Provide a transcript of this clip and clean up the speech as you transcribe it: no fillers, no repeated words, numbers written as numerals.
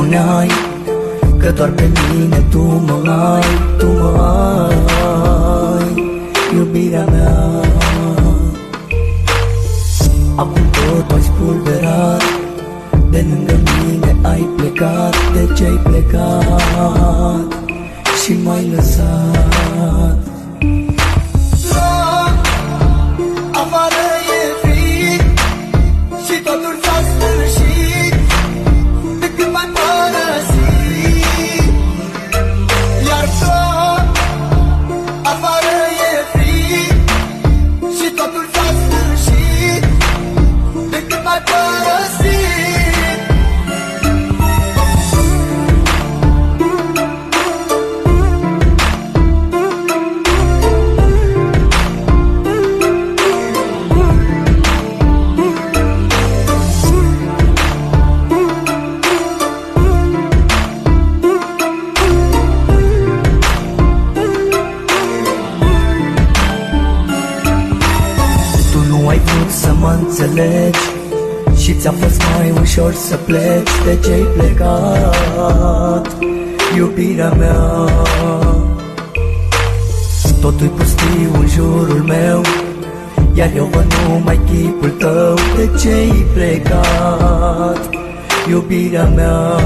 spuneai că doar pe mine tu mă ai, tu mă ai, iubirea mea. Acum tot ai spulberat, de lângă mine ai plecat. De ce-ai plecat și m-ai lăsat? Afară e frig și totul s-a sfârșit de când m-ai părăsit. Iar tot afară e frig și totul s-a sfârșit de când m-ai părăsit. Ai vrut să mă înțelegi și ți-a fost mai ușor să pleci. De ce-ai plecat, iubirea mea? Totul-i pustiu în jurul meu, iar eu văd numai chipul tău. De ce-ai plecat, iubirea mea?